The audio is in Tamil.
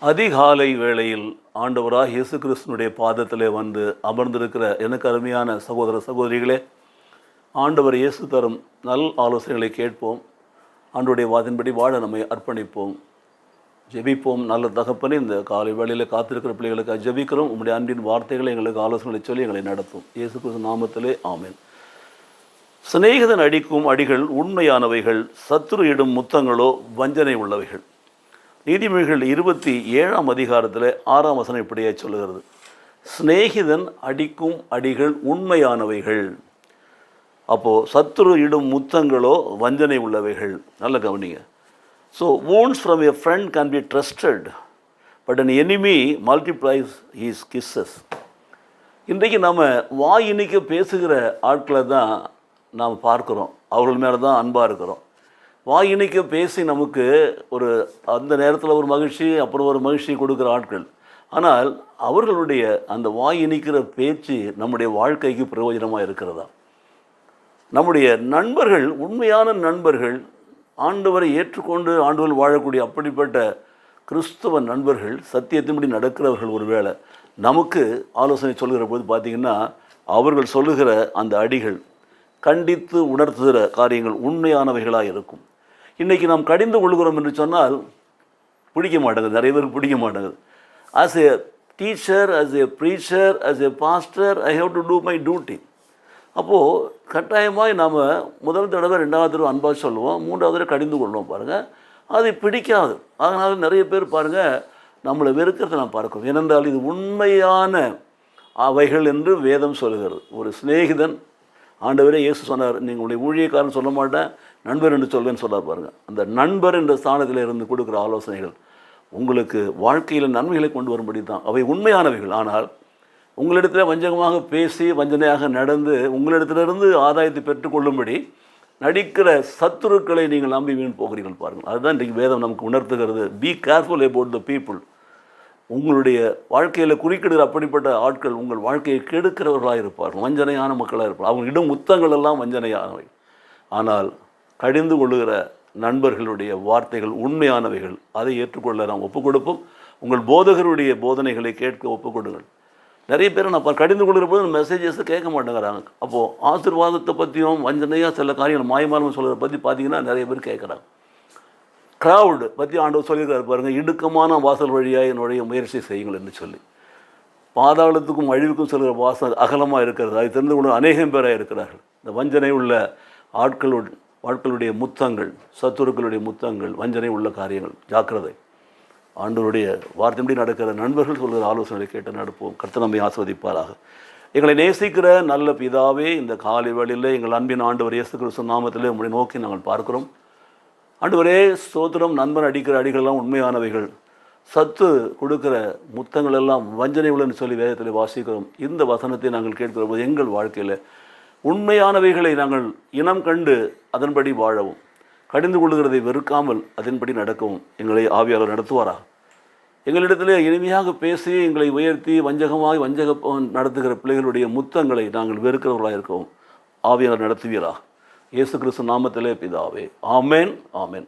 அதிகாலை வேளையில் ஆண்டவராக இயேசு கிறிஸ்துனுடைய பாதத்திலே வந்து அமர்ந்திருக்கிற எனக்கு அருமையான சகோதர சகோதரிகளே, ஆண்டவர் இயேசு தரும் நல் ஆலோசனைகளை கேட்போம். ஆண்டவருடைய வாதின்படி வாழ நம்மை அர்ப்பணிப்போம், ஜெபிப்போம். நல்ல தகப்பனே, இந்த காலை வேளையில் காத்திருக்கிற பிள்ளைகளுக்கு ஜெபிக்கிறோம். உங்களுடைய அன்பின் வார்த்தைகளை எங்களுக்கு ஆலோசனைகளை சொல்லி எங்களை நடத்தும். இயேசு கிறிஸ்து நாமத்திலே ஆமென். சிநேகிதன் அடிக்கும் அடிகள் உண்மையானவைகள், சத்துரு இடும் முத்தங்களோ வஞ்சனை உள்ளவைகள். நீதிமொழிகள் 27ஆம் அதிகாரத்தில் 6ஆம் வசனம் இப்படியே சொல்லுகிறது, சிநேகிதன் அடிக்கும் அடிகள் உண்மையானவைகள். அப்போது சத்துரு இடும் முத்தங்களோ வஞ்சனை உள்ளவைகள். நல்ல கவனிங்க. So wounds from a friend can be trusted, but an enemy multiplies his kisses. இன்றைக்கு நம்ம வாய் இனிக்க பேசுகிற ஆட்களை தான் நாம் பார்க்குறோம். அவர்கள் மேலே தான் அன்பாக இருக்கிறோம். வாய் இனிக்க பேசி நமக்கு ஒரு அந்த நேரத்தில் ஒரு மகிழ்ச்சி, அப்புறம் ஒரு மகிழ்ச்சி கொடுக்குற ஆட்கள். ஆனால் அவர்களுடைய அந்த வாய் இனிக்கிற பேச்சு நம்முடைய வாழ்க்கைக்கு பிரயோஜனமாக இருக்கிறதா? நம்முடைய நண்பர்கள், உண்மையான நண்பர்கள், ஆண்டவரை ஏற்றுக்கொண்டு ஆண்டவர் வாழக்கூடிய அப்படிப்பட்ட கிறிஸ்தவ நண்பர்கள், சத்தியத்தின்படி நடக்கிறவர்கள் ஒருவேளை நமக்கு ஆலோசனை சொல்கிற போது பார்த்திங்கன்னா, அவர்கள் சொல்லுகிற அந்த அடிகள், கண்டித்து உணர்த்துகிற காரியங்கள் உண்மையானவைகளாக இருக்கும். இன்றைக்கி நாம் கடிந்து கொள்கிறோம் என்று சொன்னால் பிடிக்க மாட்டேங்குது, நிறைய பேருக்கு பிடிக்க மாட்டேங்குது. As a teacher, as a preacher, as a pastor, I have to do my duty. அப்போது கட்டாயமாக நாம் முதல் தடவை, ரெண்டாவது தடவை அன்பாக சொல்லுவோம், மூன்றாவது தடவை கடிந்து கொள்வோம். பாருங்கள், அது பிடிக்காது. அதனால் நிறைய பேர் பாருங்கள் நம்மளை வெறுக்கிறத நான் பார்க்கிறோம். ஏனென்றால் இது உண்மையான அவைகள் என்று வேதம் சொல்கிறது. ஒரு சிநேகிதன், ஆண்டவரே இயேசு சொன்னார், நீங்கள் உங்களுடைய ஊழியக்காரன் சொல்ல மாட்டேன், நண்பர் என்று சொல்வேன்னு சொல்ல பாருங்கள். அந்த நண்பர் என்ற ஸ்தானத்தில் இருந்து கொடுக்குற ஆலோசனைகள் உங்களுக்கு வாழ்க்கையில் நன்மைகளை கொண்டு வரும்படி தான். அவை உண்மையானவைகள். ஆனால் உங்களிடத்தில் வஞ்சகமாக பேசி, வஞ்சனையாக நடந்து, உங்களிடத்திலிருந்து ஆதாயத்தை பெற்றுக்கொள்ளும்படி நடிக்கிற சத்துருக்களை நீங்கள் நம்பி வீண் போகிறீர்கள். பாருங்கள், அதுதான் இன்றைக்கு வேதம் நமக்கு உணர்த்துகிறது. Be careful about the people. உங்களுடைய வாழ்க்கையில் குறுக்கிடுகிற அப்படிப்பட்ட ஆட்கள் உங்கள் வாழ்க்கையை கெடுக்கிறவர்களாக இருப்பார்கள், வஞ்சனையான மக்களாக இருப்பார்கள். அவங்க இடும் முத்தங்கள் எல்லாம் வஞ்சனையானவை. ஆனால் கடிந்து கொள்ளுகிற நண்பர்களுடைய வார்த்தைகள் உண்மையானவைகள். அதை ஏற்றுக்கொள்ள நாம் ஒப்புக் கொடுப்போம். உங்கள் போதகருடைய போதனைகளை கேட்க ஒப்புக் கொடுங்கள். நிறைய பேர் நான் கடிந்து கொள்கிற போது மெசேஜஸை கேட்க மாட்டேங்கிறாங்க. அப்போது ஆசீர்வாதத்தை பற்றியும் வஞ்சனையாக சில காரியங்கள் மாயமானம் சொல்கிறத பற்றி பார்த்திங்கன்னா நிறைய பேர் கேட்குறாங்க. க்ரௌடு பற்றி ஆண்டவர் சொல்லியிருக்காரு பாருங்கள், இடுக்கமான வாசல் வழியாக என்னுடைய முயற்சி செய்யுங்கள் என்று சொல்லி. பாதாளத்துக்கும் அழிவுக்கும் சொல்கிற வாசல் அகலமாக இருக்கிறது. அதை தெரிந்து கொண்டு அநேகம் பேராக இருக்கிறார்கள். இந்த வஞ்சனை உள்ள ஆட்களுடைய முத்தங்கள், சத்துருக்களுடைய முத்தங்கள், வஞ்சனை உள்ள காரியங்கள், ஜாக்கிரதை. ஆண்டவருடைய வார்த்தைப்படி நடக்கிற நண்பர்கள் சொல்கிற ஆலோசனைகளை கேட்டு நடப்போம். கர்த்தர் நம்மை ஆசீர்வதிப்பாராக. எங்களை நேசிக்கிற நல்ல பிதாவே, இந்த காலை வேளையில் எங்கள் அன்பின் ஆண்டவர் இயேசு கிறிஸ்து நாமத்திலே உம்மை நோக்கி நாங்கள் பார்க்கிறோம். ஆண்டவரே ஸ்தோத்திரம். நண்பன் அடிக்கிற அடிகளெல்லாம் உண்மையானவைகள், சத்து கொடுக்கிற முத்தங்கள் எல்லாம் வஞ்சனை உள்ளன்னு சொல்லி வேதத்தில் வாசிக்கிறோம். இந்த வசனத்தை நாங்கள் கேட்கிற போது எங்கள் வாழ்க்கையில் உண்மையானவைகளை நாங்கள் இனம் கண்டு அதன்படி வாழவும், கடிந்து கொள்கிறதை வெறுக்காமல் அதன்படி நடக்கவும் எங்களை ஆவியாளர் நடத்துவாரா. எங்களிடத்திலே இனிமையாக பேசி எங்களை உயர்த்தி வஞ்சகமாக நடத்துகிற பிள்ளைகளுடைய முத்தங்களை நாங்கள் வெறுக்கிறவர்களாக இருக்கவும் ஆவியாளர் நடத்துவீரா. இயேசு கிறிஸ்து நாமத்திலே பிதாவே, ஆமென், ஆமென்.